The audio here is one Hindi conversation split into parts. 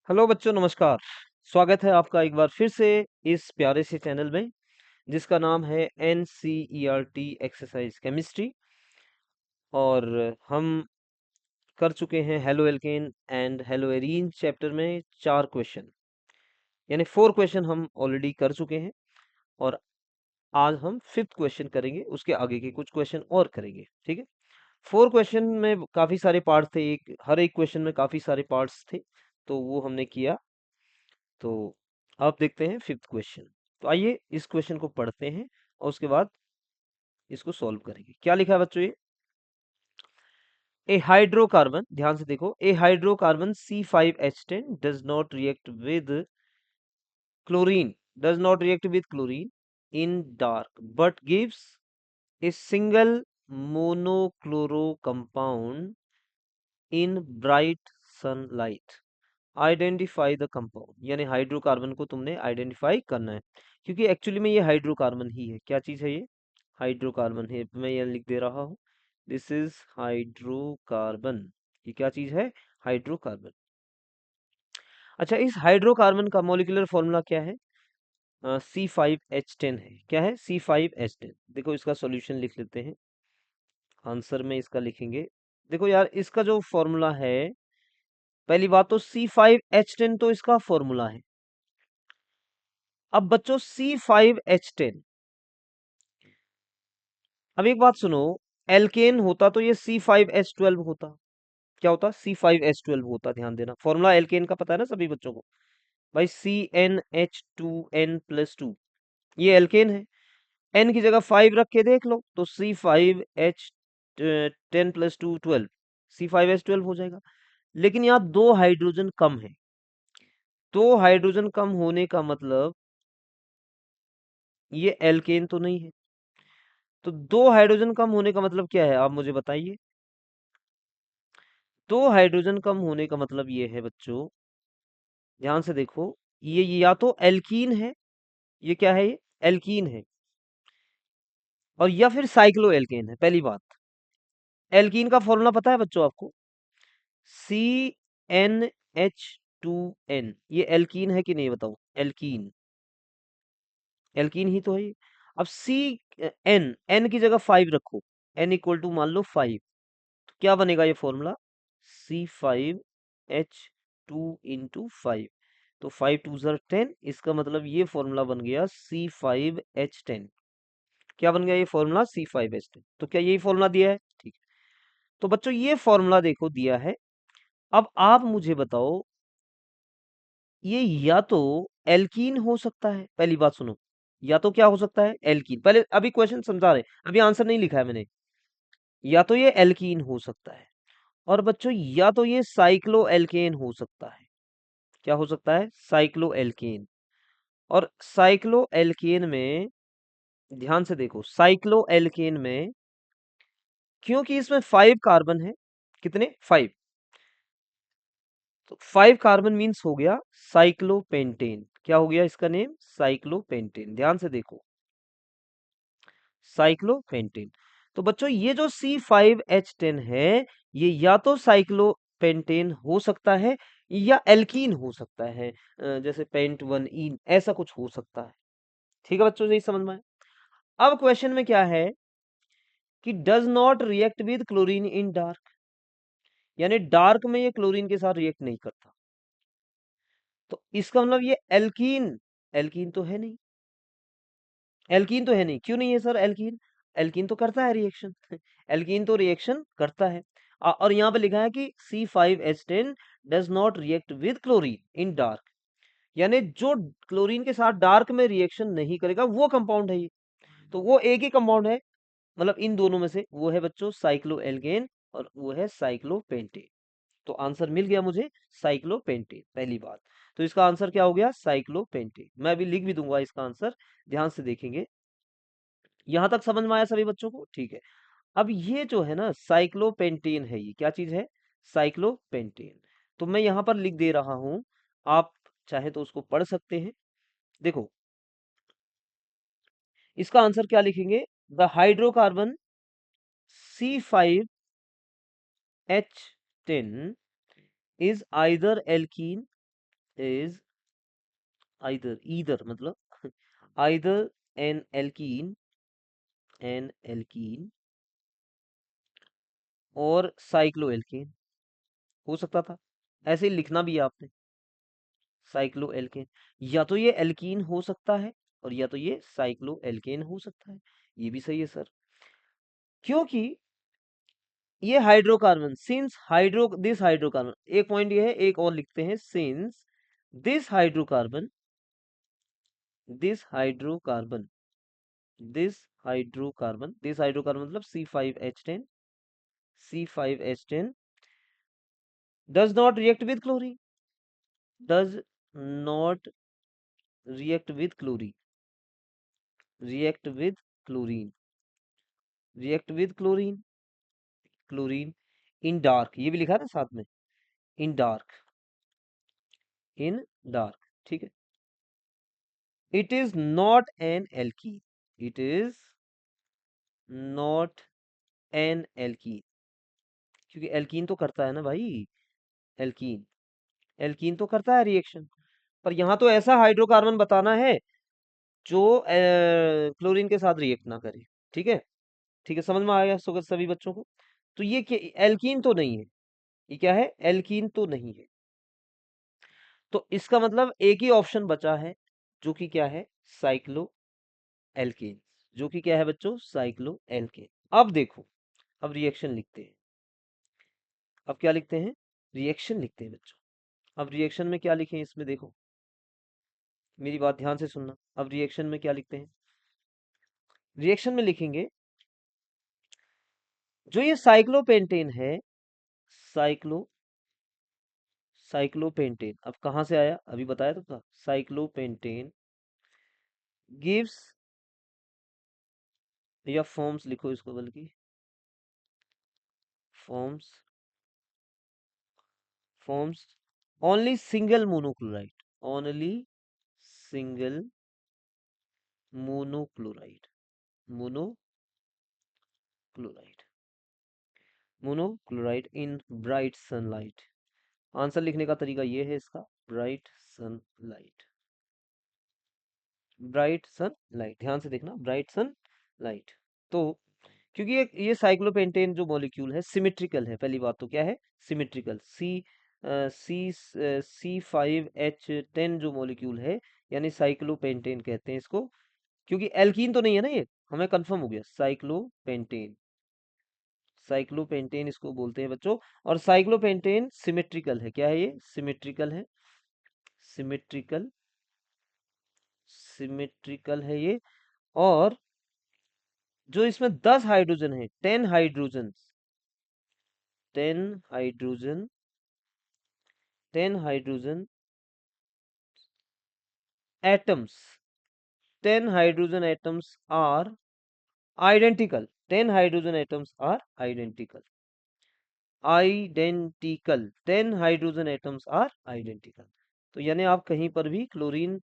हेलो बच्चों, नमस्कार। स्वागत है आपका एक बार फिर से इस प्यारे से चैनल में जिसका नाम है NCERT एक्सरसाइज केमिस्ट्री। और हम कर चुके हैं halo alkane and hello arene chapter में 4 क्वेश्चन, यानी 4 क्वेश्चन हम ऑलरेडी कर चुके हैं। और आज हम 5th क्वेश्चन करेंगे, उसके आगे के कुछ क्वेश्चन और करेंगे। ठीक है। 4 क्वेश्चन में काफी सारे पार्ट थे, हर एक क्वेश्चन में काफी सारे पार्ट्स थे, तो वो हमने किया। तो अब देखते हैं 5th क्वेश्चन। तो आइए इस क्वेश्चन को पढ़ते हैं और उसके बाद इसको सॉल्व करेंगे। क्या लिखा है बच्चों? ये ए हाइड्रोकार्बन, ध्यान से देखो, a hydrocarbon C5H10 does not react with chlorine, in dark but gives a single monochloro compound in bright sunlight. Identify the compound, यानी हाइड्रोकार्बन को तुमने आइडेंटिफाई करना है, क्योंकि एक्चुअली में ये हाइड्रोकार्बन ही है। क्या चीज है ये? हाइड्रोकार्बन है। मैं ये लिख दे रहा हूँ, दिस इज हाइड्रोकार्बन। ये क्या चीज है? हाइड्रोकार्बन। अच्छा, इस हाइड्रोकार्बन का मॉलिक्यूलर फॉर्मूला क्या है? C5H10 है। क्या है? C5H10। देखो, इसका सॉल्यूशन लिख लेते हैं, आंसर में इसका लिखेंगे। देखो यार, इसका जो फॉर्मूला है, पहली बात तो C5H10 तो इसका फॉर्मूला है। अब बच्चों C5H10, अब एक बात सुनो, एल्केन होता तो ये C5H12 होता। क्या होता? C5H12 होता। ध्यान देना, फॉर्मूला एल्केन का पता है ना सभी बच्चों को? भाई CnH2n+2, ये एल्केन है। एन की जगह 5 रख के देख लो तो C5H10+2 12, C5H12 हो जाएगा। लेकिन यहाँ दो हाइड्रोजन कम है, दो हाइड्रोजन कम होने का मतलब ये एल्केन तो नहीं है। तो दो हाइड्रोजन कम होने का मतलब क्या है, आप मुझे बताइए। दो हाइड्रोजन कम होने का मतलब ये है बच्चों, ध्यान से देखो, ये या तो एल्कीन है, ये क्या है? ये एल्कीन है, और या फिर साइक्लो एल्केन है। पहली बात, एल्कीन का फॉर्मूला पता है बच्चों आपको? CnH2n। ये एल्कीन है कि नहीं बताओ? एल्कीन, एल्कीन ही तो है ये। अब एन की जगह 5 रखो, n इक्वल टू मान लो 5, तो क्या बनेगा ये फॉर्मूला? C5H2 × 5। तो 5 2 10, इसका मतलब ये फॉर्मूला बन गया C5H10। क्या बन गया ये फॉर्मूला? C5H10। तो क्या यही फॉर्मूला दिया है? ठीक है। तो बच्चों ये फॉर्मूला देखो दिया है। अब आप मुझे बताओ, ये या तो एल्कीन हो सकता है, पहली बात सुनो, या तो क्या हो सकता है? एल्कीन। पहले अभी क्वेश्चन समझा रहे, अभी आंसर नहीं लिखा है मैंने। या तो ये एल्कीन हो सकता है, और बच्चों या तो ये साइक्लो एल्केन हो सकता है। क्या हो सकता है? Cycloalkane. और साइक्लो एल्केन में, ध्यान से देखो, साइक्लो एल्केन में क्योंकि इसमें 5 कार्बन है, कितने? 5। तो 5 कार्बन मीन्स हो गया साइक्लोपेंटेन। क्या हो गया इसका नेम? साइक्लोपेंटेन। ध्यान से देखो, साइक्लोपेंटेन। तो बच्चों ये जो C5H10 है, ये या तो साइक्लोपेंटेन हो सकता है या एल्कीन हो सकता है, जैसे पेंट वन इन, ऐसा कुछ हो सकता है। ठीक है बच्चों, यही समझ में आए? अब क्वेश्चन में क्या है कि does not react with chlorine in dark, यानी डार्क में ये क्लोरीन के साथ रिएक्ट नहीं करता। तो इसका मतलब ये एल्कीन, एल्कीन तो है नहीं, एल्कीन तो है नहीं। क्यों नहीं है सर एल्कीन? एल्कीन तो करता है रिएक्शन एल्कीन तो रिएक्शन करता है। और यहाँ पे लिखा है कि C5H10 does not react with chlorine in dark, यानी जो क्लोरीन के साथ डार्क में रिएक्शन नहीं करेगा वो कंपाउंड है ये। तो वो एक ही कंपाउंड है, मतलब इन दोनों में से, वो है बच्चों साइक्लो एल्केन, और वो है साइक्लोपेंटेन। तो आंसर मिल गया मुझे साइक्लोपेंटेन, पहली बात। तो इसका आंसर क्या हो गया? साइक्लोपेंटेन। मैं अभी लिख भी दूंगा इसका आंसर, ध्यान से देखेंगे। यहां तक समझ में आया सभी बच्चों को? ठीक है। अब ये जो है ना साइक्लोपेंटेन है, ये क्या चीज है? साइक्लोपेंटेन। तो मैं यहां पर लिख दे रहा हूं, आप चाहे तो उसको पढ़ सकते हैं। देखो, इसका आंसर क्या लिखेंगे? The hydrocarbon C5H10 is either alkene is either मतलब either an alkene और साइक्लोएल्केन हो सकता था। ऐसे ही लिखना भी है आपने, साइक्लोएल्केन। या तो ये एल्कीन हो सकता है और या तो ये साइक्लोएल्केन हो सकता है। ये भी सही है सर, क्योंकि ये हाइड्रोकार्बन, सिंस दिस हाइड्रोकार्बन, एक पॉइंट ये है, एक और लिखते हैं, since this hydrocarbon this hydrocarbon this hydrocarbon मतलब C5H10 does not react with chlorine, does not react with chlorine, react with chlorine, react with chlorine in dark, ये भी लिखा है ना साथ में, in dark, in dark, ठीक है। it is not an alkene, it is not an alkene, क्योंकि एल्कीन तो करता है ना भाई, एल्कीन एल्कीन तो करता है रिएक्शन, पर यहाँ तो ऐसा हाइड्रोकार्बन बताना है जो क्लोरीन के साथ रिएक्ट ना करे। ठीक है, ठीक है, समझ में आ गया सभी बच्चों को। तो ये एल्कीन तो नहीं है, ये क्या है, एल्कीन तो नहीं है। तो इसका मतलब एक ही ऑप्शन बचा है, जो कि क्या है, साइक्लो एल्केन, जो कि क्या है बच्चों, साइक्लो एल्केन। अब देखो, अब रिएक्शन लिखते हैं। अब क्या लिखते हैं, रिएक्शन लिखते हैं बच्चों। अब रिएक्शन में क्या लिखें, इसमें देखो, मेरी बात ध्यान से सुनना। अब रिएक्शन में क्या लिखते हैं, रिएक्शन में लिखेंगे जो ये साइक्लोपेंटेन है, साइक्लो साइक्लोपेंटेन, अब कहाँ से आया, अभी बताया तो था, साइक्लोपेंटेन गिव्स, या फॉर्म्स लिखो इसको, बल्कि forms forms only single monochloride, only single monochloride, monochloride monochloride in bright sunlight. Answer लिखने का तरीका ये है इसका, ब्राइट सनलाइट, ब्राइट सनलाइट, ध्यान से देखना, ब्राइट सनलाइट। तो क्योंकि ये साइक्लोपेंटेन जो मॉलिक्यूल है सिमेट्रिकल है, पहली बात तो क्या है, सिमेट्रिकल, C5H10 जो मॉलिक्यूल है, यानी साइक्लोपेंटेन कहते हैं इसको, क्योंकि एल्कीन तो नहीं है ना ये, हमें कंफर्म हो गया, साइक्लोपेंटेन, साइक्लोपेंटेन इसको बोलते हैं बच्चों। और साइक्लोपेंटेन सिमेट्रिकल है, क्या है ये, सिमेट्रिकल है, सिमेट्रिकल सिमेट्रिकल है ये। और जो इसमें 10 हाइड्रोजन है, 10 hydrogen, 10 hydrogen 10 hydrogen atoms 10 hydrogen atoms are identical, 10 hydrogen atoms are identical 10 hydrogen atoms are identical. तो यानी आप कहीं पर भी क्लोरीन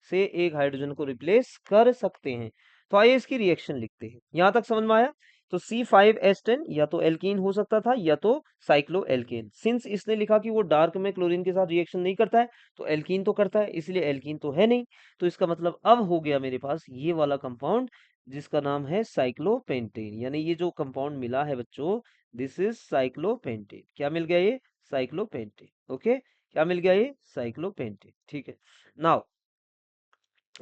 से एक हाइड्रोजन को रिप्लेस कर सकते हैं। तो आइए इसकी रिएक्शन लिखते हैं, यहां तक समझ में आया। तो C5H10 या तो एल्कीन हो सकता था या तो साइक्लो एल्केन। सिंस इसने लिखा कि वो डार्क में क्लोरीन के साथ रिएक्शन नहीं करता है, तो एल्कीन तो करता है, इसलिए एल्कीन तो है नहीं। तो इसका मतलब अब हो गया मेरे पास ये वाला कंपाउंड, जिसका नाम है साइक्लोपेंटेन। यानी ये जो कंपाउंड मिला है बच्चों, दिस इज साइक्लोपेंटेन। क्या मिल गया ये, साइक्लोपेंटेन। ओके, क्या मिल गया ये, साइक्लोपेंटेन। ठीक है, नाउ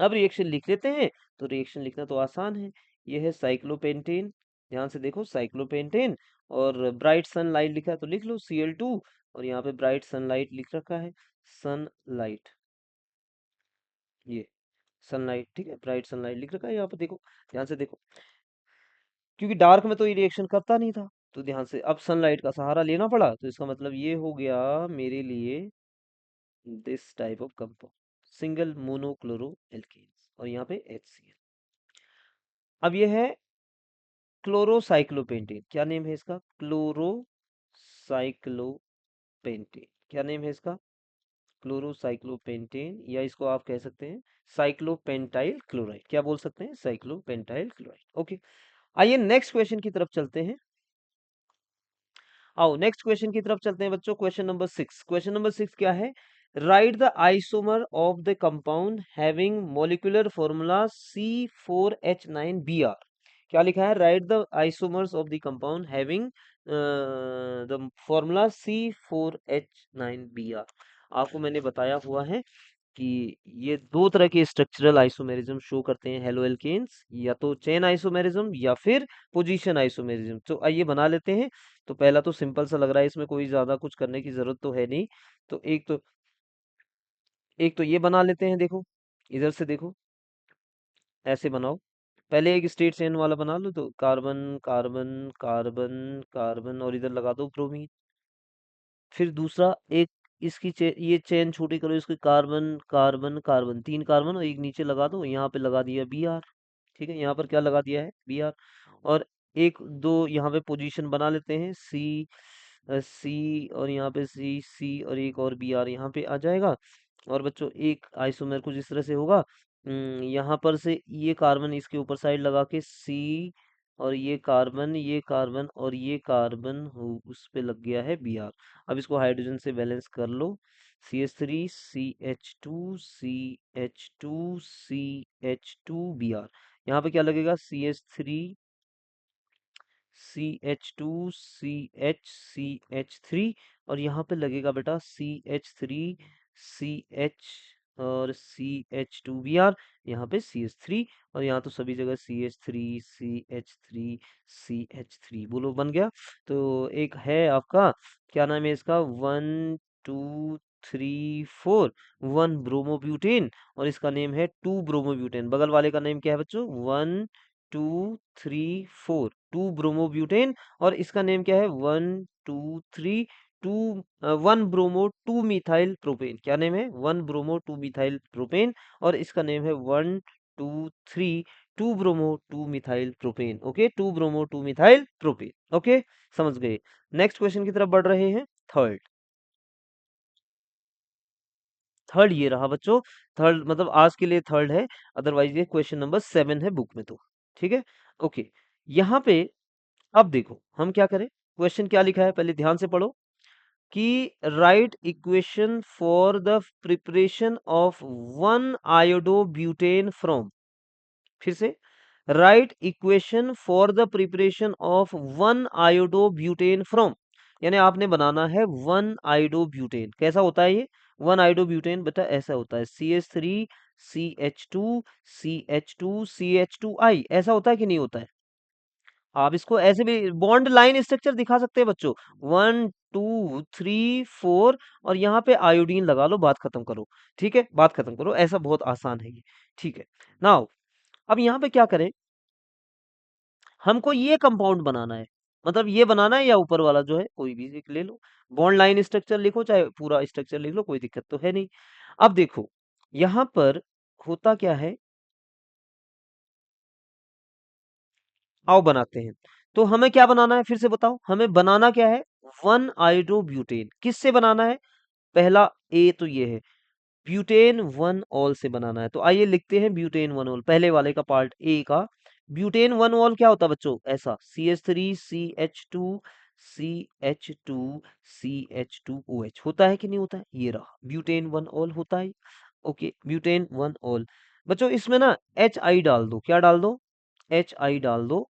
अब रिएक्शन लिख लेते हैं। तो रिएक्शन लिखना तो आसान है, ये है साइक्लोपेंटेन, ध्यान से देखो, साइक्लोपेंटेन, और ब्राइट सनलाइट लिखा है तो लिख लो Cl2, और यहाँ पे ब्राइट सनलाइट लिख रखा है, सनलाइट, ये सनलाइट, ठीक है, ब्राइट सनलाइट लिख रखा है यहाँ पे, देखो ध्यान से देखो, क्योंकि डार्क में तो ये रिएक्शन करता नहीं था, तो ध्यान से अब सनलाइट का सहारा लेना पड़ा, तो इसका मतलब ये हो गया मेरे लिए this type of compound, single monochloro alkanes, और यहाँ पे HCl। अब ये है क्लोरोसाइक्लोपेंटेन, क्या नेम है इसका, क्लोरोसाइक्लोपेंटेन, क्या नेम है इसका, क्लोरोसाइक्लोपेंटेन, या इसको आप कह सकते हैं साइक्लोपेंटाइल क्लोराइड, क्या बोल सकते हैं, साइक्लोपेंटाइल क्लोराइड। ओके, आइए नेक्स्ट क्वेश्चन की तरफ चलते हैं। आओ नेक्स्ट क्वेश्चन की तरफ चलते हैं बच्चों, क्वेश्चन नंबर 6। क्वेश्चन नंबर 6 क्या है, right the isomer of the compound having molecular formula C4H9Br। क्या लिखा है? Right the isomers of the compound having the formula C4H9Br। आपको मैंने बताया हुआ है कि ये दो तरह के स्ट्रक्चरल आइसोमेरिज्म शो करते हैं हेलो एल्केन्स, या तो चेन आइसोमेरिज्म या फिर पोजीशन आइसोमेरिज्म। तो आइए बना लेते हैं। तो पहला तो सिंपल सा लग रहा है, इसमें कोई ज्यादा कुछ करने की जरूरत तो है नहीं। तो एक तो ये बना लेते हैं। देखो, इधर से देखो, ऐसे बनाओ। पहले एक स्टेट चेन वाला बना लो, तो कार्बन कार्बन कार्बन कार्बन और इधर लगा दो ब्रोमीन। फिर दूसरा एक इसकी ये चेन छोटी करो, इसकी कार्बन कार्बन कार्बन, तीन कार्बन और एक नीचे लगा दो, यहाँ पे लगा दिया Br। ठीक है, यहाँ पर क्या लगा दिया है? Br। और एक दो यहाँ पे पोजीशन बना लेते हैं, सी और यहाँ पे सी और एक और Br यहाँ पे आ जाएगा। और बच्चों एक आइसोमर कुछ इस तरह से होगा। यहाँ पर से ये कार्बन इसके ऊपर साइड लगा के सी, और ये कार्बन और ये कार्बन हो उस पे लग गया है Br। अब इसको हाइड्रोजन से बैलेंस कर लो। CH3 CH2 CH2 CH2 Br। यहाँ पे क्या लगेगा? CH3 CH2 CH3, और यहाँ पे लगेगा बेटा CH3 CH और CH2Br। यहाँ पे CH3, और यहाँ तो सभी जगह CH3 CH3 CH3। बोलो, बन गया। तो एक है आपका, क्या नाम है इसका? 1 2 3 4 वन ब्रोमोब्यूटेन, और इसका नेम है 2 ब्रोमोब्यूटेन। बगल वाले का नेम क्या है बच्चों? 1 2 3 4 2 ब्रोमोब्यूटेन, और इसका नेम क्या है? 1 2 3 2 1 ब्रोमो 2 मिथाइल प्रोपेन। क्या नेम है? 1 ब्रोमो 2 मिथाइल प्रोपेन, और इसका नेम है 1 2 3 2 bromo 2 methyl propane. Okay, 2 bromo 2 methyl propane. Okay, समझ गए। नेक्स्ट क्वेश्चन की तरफ बढ़ रहे हैं। थर्ड थर्ड ये रहा बच्चों। थर्ड मतलब आज के लिए थर्ड है, अदरवाइज ये क्वेश्चन नंबर 7 है बुक में। तो ठीक है, ओके। यहाँ पे अब देखो हम क्या करें। क्वेश्चन क्या लिखा है पहले ध्यान से पढ़ो, कि right equation for the preparation of 1 iodobutane from. फिर से, right equation for the preparation of 1 iodobutane from. यानी आपने बनाना है 1 आयोडोब्यूटेन। कैसा होता है ये 1 आयोडोब्यूटेन? बेटा ऐसा होता है, CH3 CH2 CH2 CH2I। ऐसा होता है कि नहीं होता है? आप इसको ऐसे भी बॉन्ड लाइन स्ट्रक्चर दिखा सकते हैं बच्चों। 1 2 3 4, और यहाँ पे आयोडीन लगा लो, बात खत्म करो। ठीक है, बात खत्म करो, ऐसा बहुत आसान है ये। ठीक है, नाउ अब यहाँ पे क्या करें, हमको ये कंपाउंड बनाना है। मतलब ये बनाना है, या ऊपर वाला जो है कोई भी एक ले लो। बॉन्ड लाइन स्ट्रक्चर लिखो, चाहे पूरा स्ट्रक्चर लिख लो, कोई दिक्कत तो है नहीं। अब देखो यहाँ पर होता क्या है, आओ बनाते हैं। तो हमें क्या बनाना है फिर से बताओ, हमें बनाना क्या है? 1 आयोडोब्यूटेन। किससे बनाना है? पहला ए तो ये है, ब्यूटेन 1 ऑल से बनाना है। तो आइए लिखते हैं ब्यूटेन 1 ऑल, पहले वाले का पार्ट ए का। ब्यूटेन 1 ऑल क्या होता है बच्चों? ऐसा CH3 CH2 CH2 CH2OH होता है कि नहीं होता है? ये रहा ब्यूटेन 1 ऑल होता है। Okay, butane 1 all. बच्चों इसमें ना HI डाल दो। क्या डाल दो? HI डाल दो।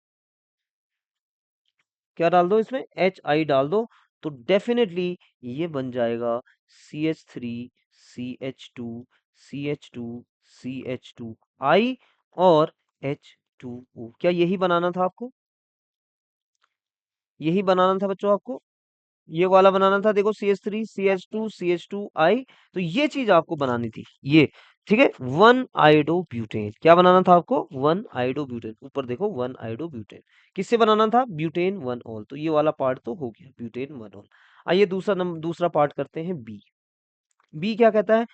क्या डाल दो इसमें? HI डाल दो। तो डेफिनेटली ये बन जाएगा CH3 CH2 CH2 CH2I और H2O। क्या यही बनाना था आपको? यही बनाना था बच्चों आपको? ये वाला बनाना था। देखो CH3 CH2 CH2I, तो ये चीज आपको बनानी थी ये। ठीक है, 1 आयोडोब्यूटेन। क्या बनाना था आपको? 1 आयोडोब्यूटेन। ऊपर देखो 1 आयोडोब्यूटेन। किससे बनाना था? Butane 1 all. तो ये वाला पार्ट तो हो गया ब्यूटेन 1 ऑल। आइए दूसरा पार्ट करते हैं, बी। बी क्या कहता है?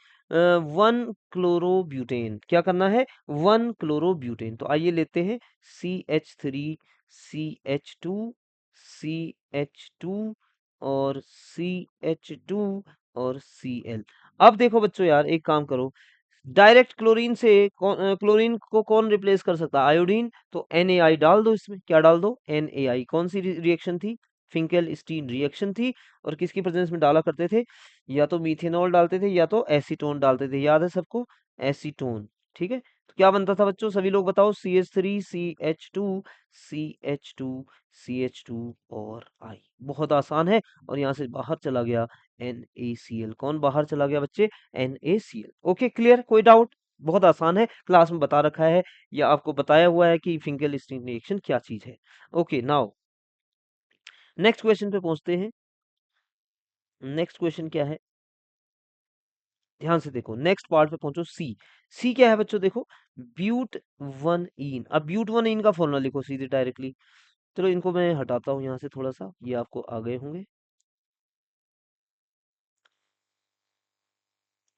1 क्लोरोब्यूटेन। क्या करना है? 1 क्लोरोब्यूटेन। तो आइए लेते हैं CH3 CH2 CH2 और CH2 और Cl। अब देखो बच्चों यार, एक काम करो, डायरेक्ट क्लोरीन से क्लोरीन को कौन रिप्लेस कर सकता है? आयोडीन। तो NaI डाल दो इसमें। क्या डाल दो? NaI। कौन सी रिएक्शन थी? फिंकेल-स्टीन रिएक्शन थी और किसकी प्रेजेंस में डाला करते थे, या तो मीथेनॉल डालते थे या तो एसीटोन डालते थे। याद है सबको? एसीटोन। ठीक है, तो क्या बनता था बच्चों, सभी लोग बताओ? CH3CH2CH2 और आई। बहुत आसान है। और यहाँ से बाहर चला गया NaCl। कौन बाहर चला गया बच्चे? NaCl। Okay, clear? कोई डाउट? बहुत आसान है, क्लास में बता रखा है या आपको बताया हुआ है कि फिंकेल स्टीन रिएक्शन क्या चीज है। ओके, नाउ नेक्स्ट क्वेश्चन पे पहुंचते हैं। नेक्स्ट क्वेश्चन क्या है, ध्यान से देखो, नेक्स्ट पार्ट पे पहुंचो। सी। सी क्या है बच्चों? देखो, ब्यूट वन इन। अब ब्यूट वन इन का फॉर्मूला लिखो सीधे डायरेक्टली। चलो इनको मैं हटाता हूँ यहाँ से थोड़ा सा, ये आपको आ गए होंगे।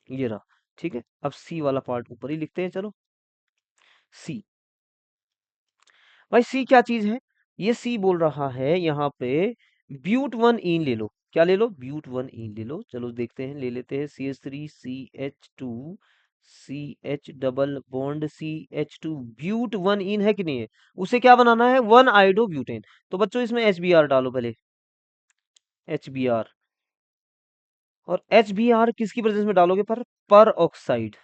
ये रहा। ठीक है, अब सी वाला पार्ट ऊपर ही लिखते हैं। चलो, सी। भाई सी क्या चीज है? ये सी बोल रहा है यहाँ पे, ब्यूट वन इन ले लो। क्या ले लो? ब्यूट वन इन ले लो। चलो देखते हैं, ले लेते हैं। CH3CH2CH double bond CH2, but one ene है कि नहीं है? उसे क्या बनाना है? One iodo butane. तो बच्चों इसमें HBr डालो पहले, HBr। और HBr किसकी प्रेजेंस में डालोगे? पर ऑक्साइड।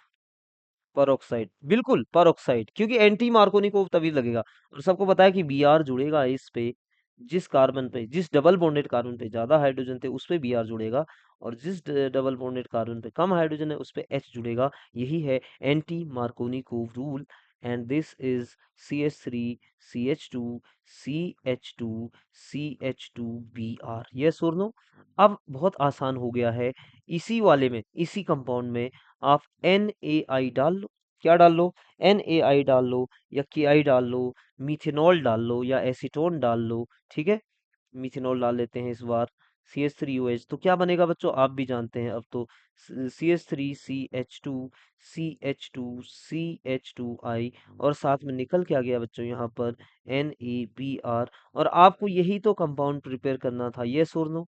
पर ऑक्साइड, बिल्कुल पर ऑक्साइड, क्योंकि एंटी मार्कोनी को तभी लगेगा। और सबको पता है कि Br जुड़ेगा इस पे, जिस कार्बन पे, जिस डबल बॉन्डेड कार्बन पे ज्यादा हाइड्रोजन थे उस पे Br जुड़ेगा, और जिस डबल बॉन्डेड कार्बन पे कम हाइड्रोजन है उस पे H जुड़ेगा। यही है anti Markovnikov rule. And this is CH3CH2CH2CH2Br। Yes और नो? अब बहुत आसान हो गया है। इसी वाले में, इसी कंपाउंड में आप NaI डाल लो। क्या डाल लो? NaI डाल लो, या Ki डाल लो, मीथेनॉल डाल लो, या एसीटोन डाल लो। ठीक है, मिथेनॉल डाल लेते हैं इस बार। CH3OH, तो क्या बनेगा बच्चों? आप भी जानते हैं अब तो। CH3CH2CH2CH2I, और साथ में निकल के आ गया बच्चों यहाँ पर NaBr। और आपको यही तो कंपाउंड प्रिपेयर करना था, ये और नो?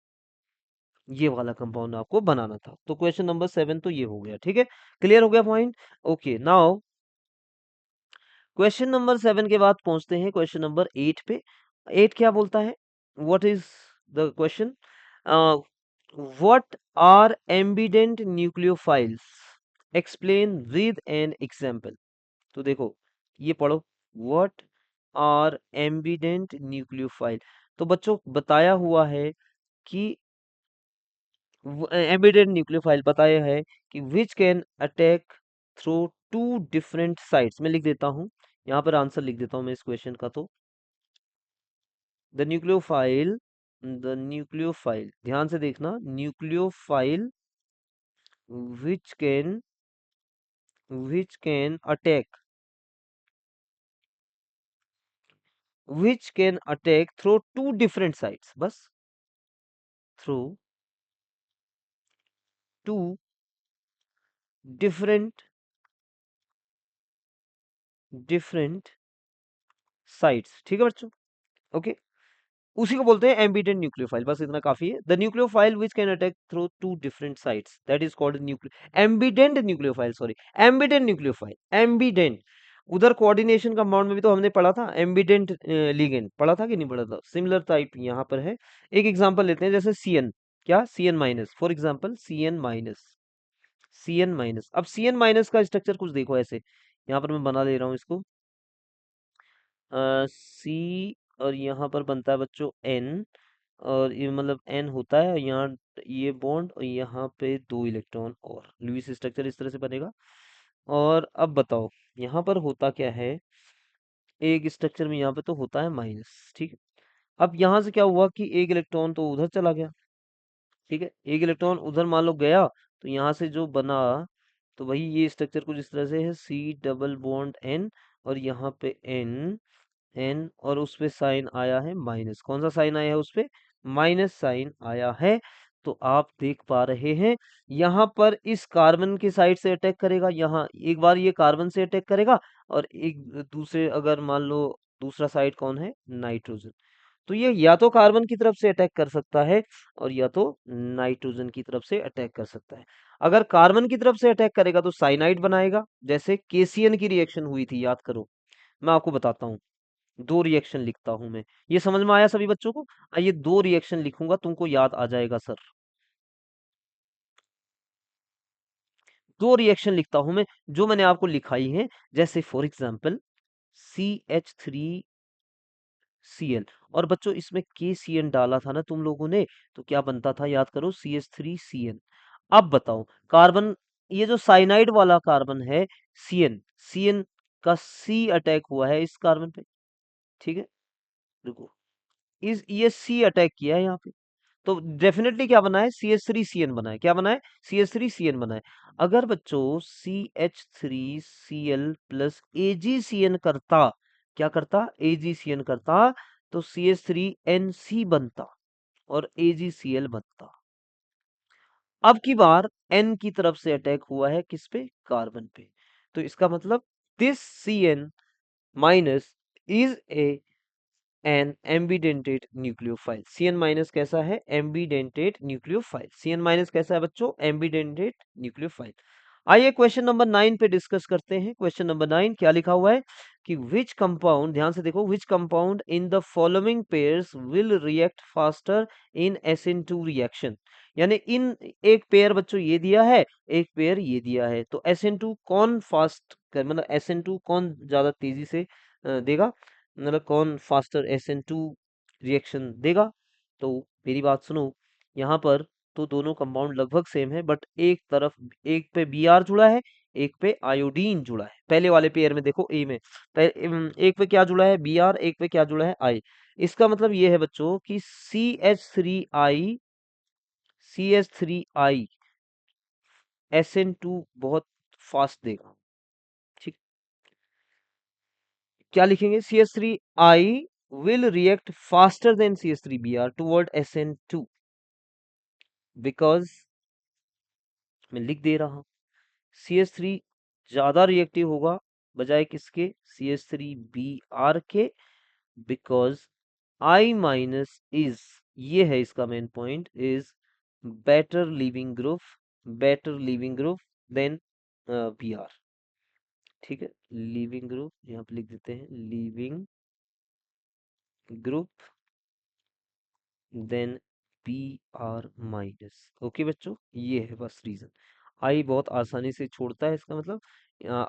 ये वाला कंपाउंड आपको बनाना था। तो क्वेश्चन नंबर 7 तो ये हो गया। ठीक है, क्लियर हो गया point? Okay, now question number 7 के बाद पहुंचते हैं क्वेश्चन नंबर 8 पे। 8 क्या बोलता है? What is the question? What are ambident nucleophiles, explain with an example. तो देखो, ये पढ़ो, व्हाट आर एम्बिडेंट न्यूक्लियोफाइल। तो बच्चों बताया हुआ है कि एम्बेडेड न्यूक्लियोफाइल बताया है कि which can attack through two different sites. मैं लिख देता हूँ, यहाँ पर आंसर लिख देता हूँ मैं इस क्वेश्चन का। तो द न्यूक्लियोफाइल, ध्यान से देखना, nucleophile which can, attack, through two different sites, बस थ्रू टू डिफरेंट साइट्स। ठीक है बच्चों? ओके, उसी को बोलते हैं एम्बिडेंट न्यूक्लियोफाइल। बस इतना काफी है। The nucleophile which can attack through two different sites, that is called ambident nucleophile. Sorry, ambident nucleophile, ambident. उधर कोऑर्डिनेशन कंपाउंड में भी तो हमने पढ़ा था, एम्बिडेंट लिगेंड पढ़ा था कि नहीं पढ़ा था? सिमिलर टाइप यहाँ पर है। एक एग्जांपल लेते हैं, जैसे CN, क्या CN minus, for example CN minus, अब CN माइनस का स्ट्रक्चर कुछ देखो ऐसे। यहाँ पर मैं बना ले रहा हूँ इसको, C, और यहाँ पर बनता है बच्चों N, और ये मतलब N होता है यहाँ, ये बॉन्ड, और यहाँ पे 2 इलेक्ट्रॉन, और लुईस स्ट्रक्चर इस तरह से बनेगा। और अब बताओ यहाँ पर होता क्या है, एक स्ट्रक्चर में यहाँ पे तो होता है माइनस। ठीक है, अब यहाँ से क्या हुआ कि एक इलेक्ट्रॉन तो उधर चला गया। ठीक है, एक इलेक्ट्रॉन उधर मान लो गया, तो यहाँ से जो बना, तो वही ये स्ट्रक्चर कुछ इस तरह से है, C डबल बॉन्ड N, और यहाँ पे N, और उस पे साइन आया है माइनस। कौन सा साइन आया है उस पे? माइनस साइन आया है। तो आप देख पा रहे हैं, यहाँ पर इस कार्बन की साइड से अटैक करेगा, यहाँ एक बार ये कार्बन से अटैक करेगा, और एक दूसरे, अगर मान लो दूसरा साइड कौन है? नाइट्रोजन। तो ये या तो कार्बन की तरफ से अटैक कर सकता है, और या तो नाइट्रोजन की तरफ से अटैक कर सकता है। अगर कार्बन की तरफ से अटैक करेगा तो साइनाइड बनाएगा, जैसे KCN की रिएक्शन हुई थी, याद करो। मैं आपको बताता हूँ, दो रिएक्शन लिखता हूं मैं। ये समझ में आया सभी बच्चों को? ये दो रिएक्शन लिखूंगा, तुमको याद आ जाएगा सर। दो रिएक्शन लिखता हूं मैं, जो मैंने आपको लिखाई है। जैसे फॉर एग्जाम्पल CH3Cl, और बच्चों इसमें KCN डाला था ना तुम लोगों ने, तो क्या बनता था याद करो, CH3Cn। अब बताओ, कार्बन, ये जो साइनाइड वाला कार्बन है Cn, Cn का C अटैक हुआ है इस कार्बन पे, ठीक है। रुको, इस ये C अटैक किया है यहाँ पे, तो डेफिनेटली क्या बना है, CH3Cn बना है। क्या बना है, CH3Cn बना है। अगर बच्चों CH3Cl प्लस AgCN करता, क्या करता, AgCN करता, तो CH3NC बनता और AgCl बनता। अब की बार N की तरफ से अटैक हुआ है किस पे, कार्बन पे, तो इसका मतलब this Cn minus is a an ambidented nucleophile. Cn minus कैसा है, एम्बीडेंटेड न्यूक्लियोफाइल। Cn माइनस कैसा है बच्चों, एम्बीडेंटेड न्यूक्लियोफाइल। आइए क्वेश्चन नंबर 9 पे डिस्कस करते हैं। क्वेश्चन नंबर 9 क्या लिखा हुआ है कि विच कंपाउंड, ध्यान से देखो, which compound in the following pairs will react faster in SN2 reaction. यानी इन, एक पेयर बच्चों ये दिया है, एक पेयर ये दिया है, तो SN2 कौन फास्ट कर, मतलब SN2 कौन ज्यादा तेजी से देगा, मतलब कौन फास्टर SN2 रिएक्शन देगा। तो मेरी बात सुनो, यहाँ पर तो दोनों कंपाउंड लगभग सेम है, बट एक तरफ, एक पे Br जुड़ा है, एक पे आयोडीन जुड़ा है। पहले वाले पेयर में देखो, ए में एक पे क्या जुड़ा है, Br, एक पे क्या जुड़ा है, I। इसका मतलब ये है बच्चों कि CH3I SN2 बहुत फास्ट देगा, ठीक। क्या लिखेंगे, CH3I will react faster than CH3Br toward SN2 because, मैं लिख दे रहा हूं, CH3 ज्यादा रिएक्टिव होगा बजाय किसके, CH3Br के, बिकॉज I माइनस इज, ये है इसका main point, is better leaving group, better leaving group than Br, ठीक है। लीविंग ग्रुप यहाँ पे लिख देते हैं, leaving group than Br minus. Okay बच्चों, ये है बस रीजन। आई बहुत आसानी से छोड़ता है, इसका मतलब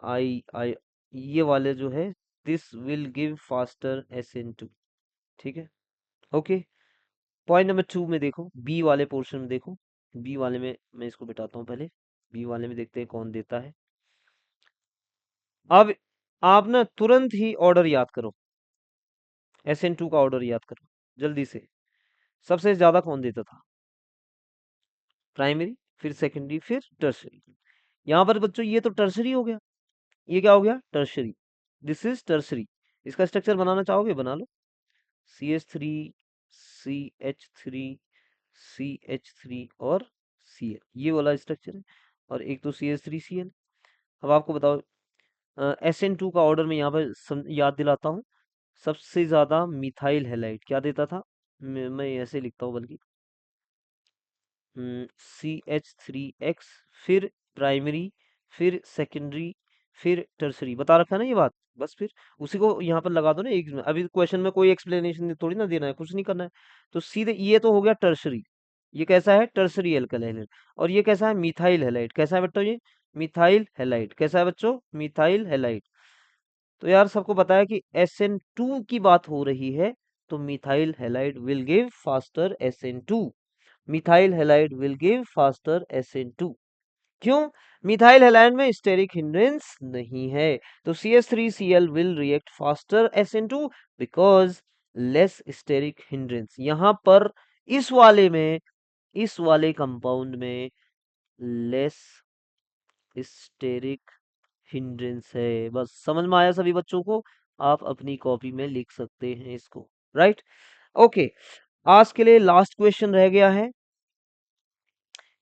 आई आई ये वाले जो है, this will give faster SN2, ठीक है। ओके, पॉइंट नंबर 2 में देखो, बी वाले पोर्शन में देखो, बी वाले में मैं इसको बिठाता हूँ पहले। बी वाले में देखते हैं कौन देता है। अब आप ना तुरंत ही ऑर्डर याद करो, SN2 का ऑर्डर याद करो जल्दी से। सबसे ज्यादा कौन देता था, प्राइमरी, फिर सेकेंडरी, फिर टर्सरी। यहाँ पर बच्चों ये तो टर्सरी हो गया, ये क्या हो गया, टर्सरी, दिस इज टर्सरी। इसका स्ट्रक्चर बनाना चाहोगे बना लो, CH3 CH3 और Cl, ये वाला स्ट्रक्चर है। और एक तो CH3Cl। अब आपको बताओ, SN2 का ऑर्डर में यहाँ पर याद दिलाता हूँ। सबसे ज्यादा मिथाइल हैलाइड क्या देता था, मैं ऐसे लिखता हूँ बल्कि, CH3X, फिर प्राइमरी, फिर सेकेंडरी, फिर टर्सरी, बता रखा है ना ये बात। बस फिर उसी को यहाँ पर लगा दो ना एक में। अभी क्वेश्चन में कोई एक्सप्लेनेशन थोड़ी ना देना है, कुछ नहीं करना है, तो सीधे ये तो हो गया टर्सरी। ये कैसा है, टर्सरी एल्काइल हैलाइड। और ये कैसा है, मिथाइल हैलाइड। कैसा है बच्चों ये, मिथाइल हैलाइड। कैसा है बच्चों, मिथाइल हैलाइड। तो यार सबको पता है कि SN2 की बात हो रही है, तो methyl halide will give faster SN2। Methyl halide will give faster SN2। क्यों, मिथाइल हैलाइड में स्टेरिक हिंड्रेंस नहीं है, तो CH3Cl will react faster SN2 because less steric hindrance. यहां पर इस वाले में, इस वाले कंपाउंड में लेस स्टेरिक हिंड्रेंस है। बस समझ में आया सभी बच्चों को, आप अपनी कॉपी में लिख सकते हैं इसको, राइट। ओके, आज के लिए लास्ट क्वेश्चन रह गया है,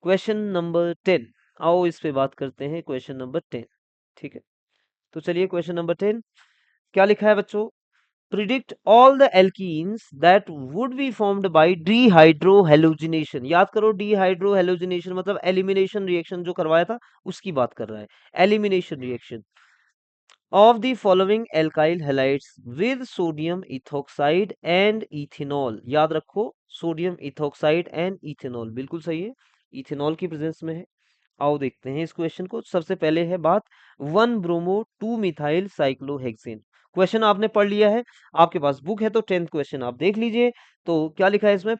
क्वेश्चन नंबर 10। आओ इस पे बात करते हैं, क्वेश्चन नंबर 10, ठीक है। तो चलिए क्वेश्चन नंबर 10 क्या लिखा है बच्चों, predict all the alkenes that would be formed by dehydrohalogenation. याद करो, डीहाइड्रोहेलोजिनेशन मतलब एलिमिनेशन रिएक्शन जो करवाया था उसकी बात कर रहा है, elimination reaction. Of the following alkyl halides with sodium ethoxide and ethanol. याद रखो, सोडियम इथोक्साइड एंड इथेनॉल बिल्कुल सही है, इथेनॉल की प्रेजेंस में है। आओ देखते हैं इस क्वेश्चन को। सबसे पहले है बात 1 ब्रोमो 2 मिथाइल साइक्लोहेक्सेन। क्वेश्चन आपने पढ़ लिया है, आपके पास बुक है तो 10th क्वेश्चन आप देख लीजिए। तो क्या लिखा है इसमें,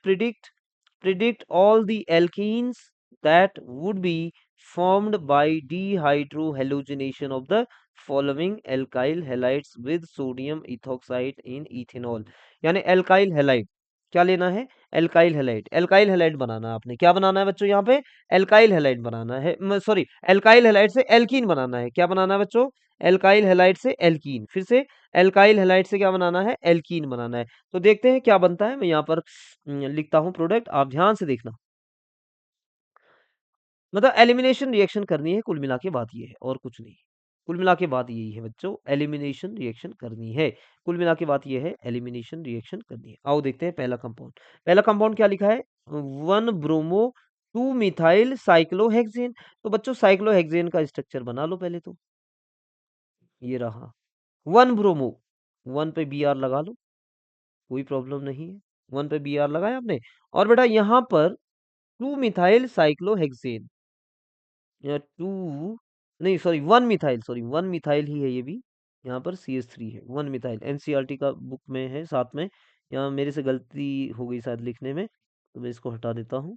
predict all the alkenes that would be formed by dehydrohallucination of the following alkyl halides with sodium ethoxide in ethanol। यानी alkyl halide क्या लेना है, एल्काइल हैलाइड बनाना है आपने। क्या बनाना है बच्चों, यहाँ पे एल्काइल हैलाइड बनाना है, सॉरी एल्काइल हैलाइड से एल्कीन बनाना है। क्या बनाना है बच्चों, एल्काइल हैलाइड से एल्कीन। फिर से एल्काइल हैलाइड से क्या बनाना है, एल्कीन बनाना है। तो देखते हैं क्या बनता है। मैं यहाँ पर लिखता हूँ प्रोडक्ट, आप ध्यान से देखना। मतलब एलिमिनेशन रिएक्शन करनी है, कुल मिला के बात ये है और कुछ नहीं। कुल मिला के बात यही है बच्चों, एलिमिनेशन रिएक्शन करनी है। कुल मिला के बात ये है, एलिमिनेशन रिएक्शन करनी है। आओ देखते हैं पहला कंपाउंड। पहला कंपाउंड क्या लिखा है, 1 ब्रोमो 2 मिथाइल साइक्लोहेक्सेन। तो बच्चों साइक्लोहेक्सेन का स्ट्रक्चर बना लो पहले तो। ये रहा 1 ब्रोमो, 1 पे बी आर लगा लो, कोई प्रॉब्लम नहीं है। 1 पे बी आर लगाया आपने। और बेटा यहाँ पर 2 मिथाइल साइक्लोहेक्सेन, या टू नहीं सॉरी 1 मिथाइल, सॉरी 1 मिथाइल ही है ये भी। यहाँ पर CH3 है, 1 मिथाइल। एनसीईआरटी का बुक में है साथ में। यहाँ मेरे से गलती हो गई शायद लिखने में, तो मैं इसको हटा देता हूँ।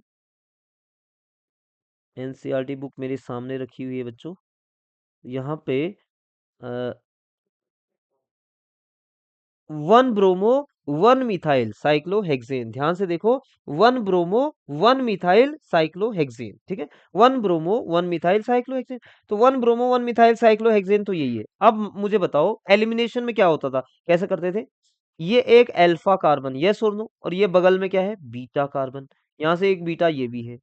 एनसीईआरटी बुक मेरे सामने रखी हुई है बच्चों। यहाँ पे 1 ब्रोमो 1 मिथाइल साइक्लोहेक्सेन, ध्यान से देखो। 1 ब्रोमो 1 मिथाइल साइक्लोहेक्सेन, ठीक है। 1 ब्रोमो 1 मिथाइल साइक्लोहेक्सेन। तो 1 ब्रोमो 1 मिथाइल साइक्लोहेक्सेन तो यही है। अब मुझे बताओ एलिमिनेशन में क्या होता था, कैसे करते थे। ये एक अल्फा कार्बन, यस और नो, और ये बगल में क्या है, बीटा कार्बन। यहाँ से एक बीटा ये भी है,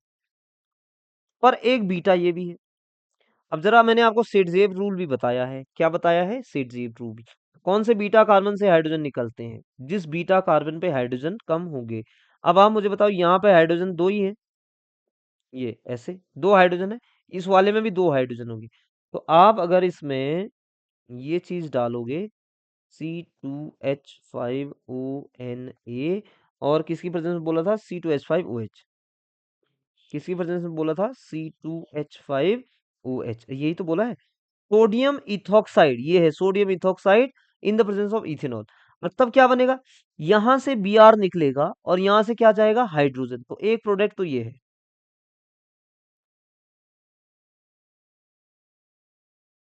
और एक बीटा ये भी है। अब जरा मैंने आपको सेटजेव रूल भी बताया है। क्या बताया है, सेटजेव रूल। कौन से बीटा कार्बन से हाइड्रोजन निकलते हैं, जिस बीटा कार्बन पे हाइड्रोजन कम होंगे। अब आप मुझे बताओ, यहाँ पे हाइड्रोजन दो ही है, ये ऐसे दो हाइड्रोजन है, इस वाले में भी दो हाइड्रोजन होंगे। तो आप अगर इसमें ये चीज डालोगे, C2H5ONA, और किसकी प्रेजेंस में बोला था, C2H5OH। किसकी प्रेजेंस में बोला था, C2H5OH, यही तो बोला है। सोडियम इथॉक्साइड, ये है sodium ethoxide in the presence of ethanol. और तब क्या बनेगा, यहां से Br निकलेगा और यहां से क्या जाएगा, हाइड्रोजन। तो एक प्रोडक्ट तो ये है,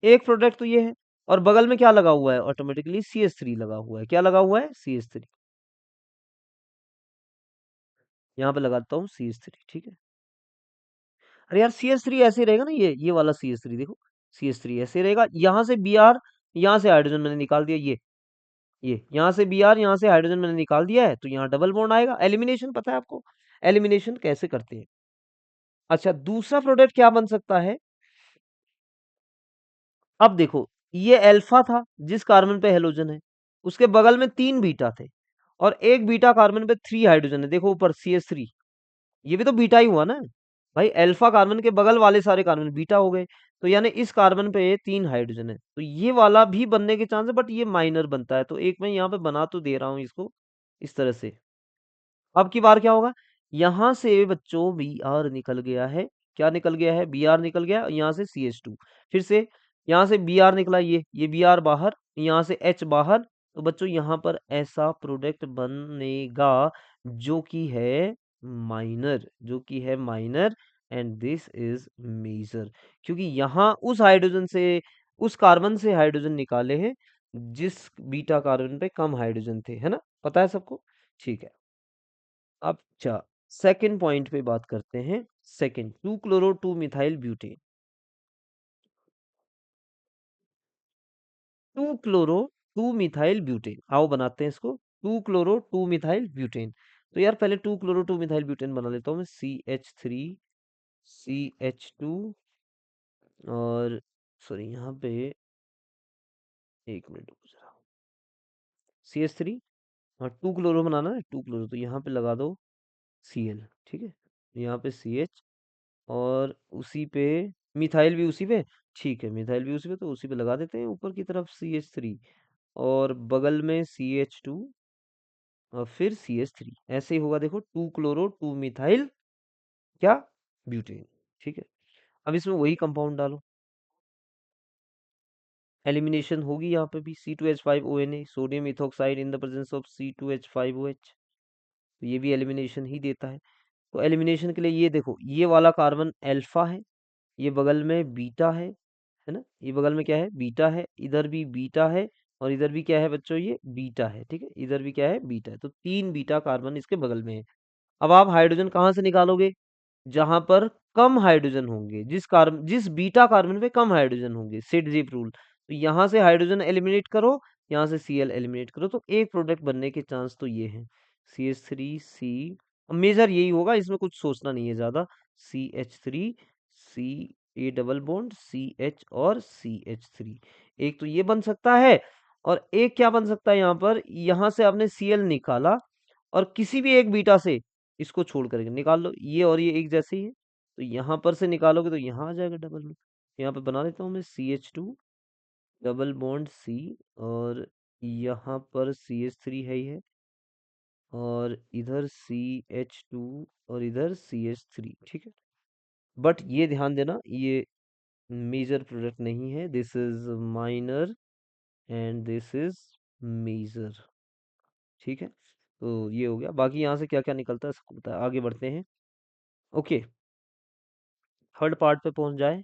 एक प्रोडक्ट तो ये है। और बगल में क्या लगा हुआ है, ऑटोमेटिकली CH3 लगा हुआ है। क्या लगा हुआ है, CH3। यहाँ पे लगाता हूँ CH3, ठीक है। अरे यार CH3 ऐसे ही रहेगा ना, ये वाला CH3 देखो, CH3 ऐसे रहेगा। यहाँ से Br, यहाँ से हाइड्रोजन मैंने निकाल दिया, ये यहाँ से Br, यहाँ से हाइड्रोजन मैंने निकाल दिया है, तो यहाँ डबल बॉन्ड आएगा। एलिमिनेशन पता है आपको, एलिमिनेशन कैसे करते हैं। अच्छा, दूसरा प्रोडक्ट क्या बन सकता है। अब देखो, ये अल्फा था जिस कार्बन पे हेलोजन है, उसके बगल में 3 बीटा थे, और एक बीटा कार्बन पे 3 हाइड्रोजन है। देखो ऊपर CH3, ये भी तो बीटा ही हुआ ना भाई। अल्फा कार्बन के बगल वाले सारे कार्बन बीटा हो गए, तो यानी इस कार्बन पे 3 हाइड्रोजन है, तो ये वाला भी बनने के चांस है, बट ये माइनर बनता है। तो एक मैं यहाँ पे बना तो दे रहा हूँ इसको इस तरह से। अब की बार क्या होगा, यहां से बच्चों Br निकल गया है। क्या निकल गया है, Br निकल गया, यहाँ से CH2। फिर से यहाँ से Br निकला, ये Br बाहर, यहाँ से H बाहर। तो बच्चों यहाँ पर ऐसा प्रोडक्ट बनेगा जो कि है माइनर, जो कि है minor, and this is major. क्योंकि यहाँ उस हाइड्रोजन से, उस कार्बन से हाइड्रोजन निकाले हैं जिस बीटा कार्बन पे कम हाइड्रोजन थे, है ना, पता है सबको। ठीक है। अब अच्छा, सेकंड पॉइंट पे बात करते हैं। Second, 2 chloro 2 methyl butane. 2 chloro 2 methyl butane, आओ बनाते हैं इसको। 2 क्लोरो 2 मिथाइल ब्यूटेन। तो यार पहले 2 क्लोरो 2 मिथाइल ब्यूटेन बना लेता हूँ मैं। CH3CH2, और सॉरी यहाँ पे, एक मिनट रुको जरा। CH3, हाँ 2 क्लोरो बनाना है, 2 क्लोरो, तो यहाँ पे लगा दो Cl, ठीक है। यहाँ पे CH, और उसी पे मिथाइल भी उसी पे, ठीक है, मिथाइल भी उसी पे, तो उसी पे लगा देते हैं ऊपर की तरफ CH3, और बगल में CH2 और फिर CH3, ऐसे ही होगा देखो, 2 क्लोरो 2 मिथाइल क्या, ब्यूटेन। ठीक है, अब इसमें वही कंपाउंड डालो, एलिमिनेशन होगी यहाँ पे भी, C2H5ONA, sodium ethoxide in the presence of C2H5OH, तो ये भी एलिमिनेशन ही देता है। तो एलिमिनेशन के लिए ये देखो, ये वाला कार्बन अल्फा है, ये बगल में बीटा है ना, ये बगल में क्या है, बीटा है, इधर भी बीटा है, और इधर भी क्या है बच्चों, ये बीटा है, ठीक है, इधर भी क्या है, बीटा है, तो 3 बीटा कार्बन इसके बगल में है। अब आप हाइड्रोजन कहाँ से निकालोगे, जहां पर कम हाइड्रोजन होंगे, जिस बीटा कार्बन पे कम हाइड्रोजन होंगे, सिड जिप रूल, तो यहाँ से हाइड्रोजन एलिमिनेट करो, यहाँ से Cl एलिमिनेट करो, तो एक प्रोडक्ट बनने के चांस तो ये है, CH3C, मेजर यही होगा, इसमें कुछ सोचना नहीं है ज्यादा, CH3 C, A double bond CH और CH3, एक तो ये बन सकता है, और एक क्या बन सकता है यहाँ पर, यहाँ से आपने Cl निकाला, और किसी भी एक बीटा से इसको छोड़ करके निकाल लो, ये और ये एक जैसे ही है, तो यहाँ पर से निकालोगे तो यहाँ आ जाएगा डबल में, यहाँ पे बना देता हूँ मैं CH2 डबल बॉन्ड C, और यहाँ पर CH3 है ही है, और इधर CH2 और इधर CH3, ठीक है, बट ये ध्यान देना, ये मेजर प्रोडक्ट नहीं है, this is minor and this is major, ठीक है, तो ये हो गया, बाकी यहाँ से क्या क्या निकलता है सबको पता है, आगे बढ़ते हैं। ओके, थर्ड पार्ट पे पहुंच जाए,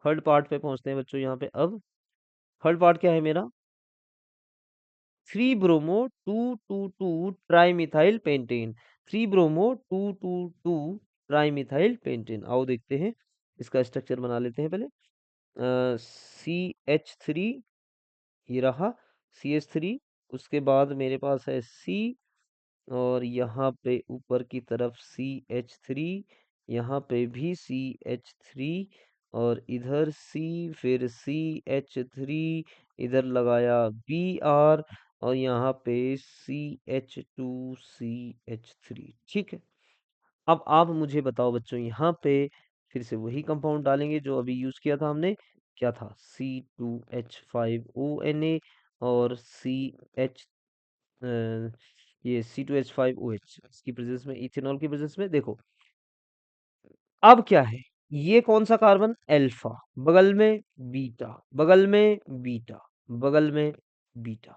थर्ड पार्ट पे पहुंचते हैं बच्चों, यहाँ पे अब थर्ड पार्ट क्या है मेरा, 3 bromo 2 2 2 trimethyl pentane, 3 bromo 2 2 2 trimethyl pentane, आओ देखते हैं, इसका स्ट्रक्चर बना लेते हैं पहले, CH3, ये रहा CH3, उसके बाद मेरे पास है C, और यहाँ पे ऊपर की तरफ CH3, यहाँ पे भी CH3, और इधर C, फिर CH3, इधर लगाया Br, और यहाँ पे CH2CH3, ठीक है। अब आप मुझे बताओ बच्चों, यहाँ पे फिर से वही कंपाउंड डालेंगे जो अभी यूज किया था हमने, क्या था, C2H5ONA, और ये C2H5OH, इसकी प्रेजेंस में, इथेनॉल की प्रेजेंस में, देखो अब क्या है, ये कौन सा कार्बन, अल्फा, बगल में बीटा, बगल में बीटा, बगल में बीटा,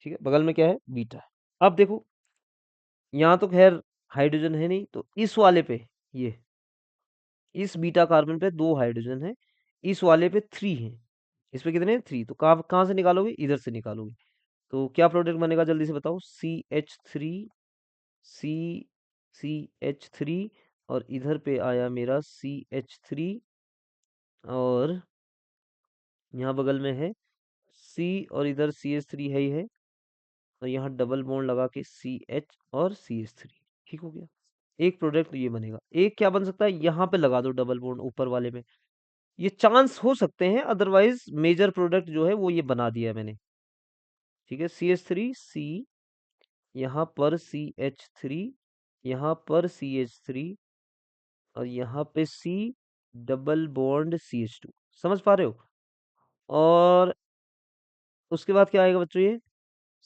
ठीक है, बगल में क्या है, बीटा है। अब देखो, यहाँ तो खैर हाइड्रोजन है नहीं, तो इस वाले पे, ये इस बीटा कार्बन पे 2 हाइड्रोजन है, इस वाले पे 3 है, इस पे कितने हैं, 3, तो कहाँ कहाँ से निकालोगे, इधर से निकालोगे, तो क्या प्रोडक्ट बनेगा जल्दी से बताओ, सी CH3, और इधर पे आया मेरा CH3, और यहाँ बगल में है C, और इधर CH3 है ही है, और यहाँ डबल बॉन्ड लगा के CH और CH3, ठीक हो गया, एक प्रोडक्ट तो ये बनेगा। एक क्या बन सकता है, यहाँ पे लगा दो डबल बॉन्ड ऊपर वाले में, ये चांस हो सकते हैं, अदरवाइज मेजर प्रोडक्ट जो है वो ये बना दिया है मैंने, ठीक है, CH3C, यहाँ पर CH3, यहाँ पर CH3, और यहाँ पे C डबल बॉन्ड CH2, समझ पा रहे हो, और उसके बाद क्या आएगा बच्चों, ये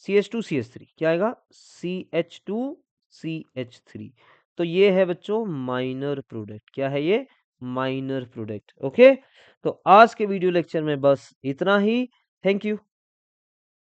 CH2CH3 क्या आएगा, CH2CH3, तो ये है बच्चों माइनर प्रोडक्ट, क्या है ये, माइनर प्रोडक्ट। ओके, तो आज के वीडियो लेक्चर में बस इतना ही, थैंक यू।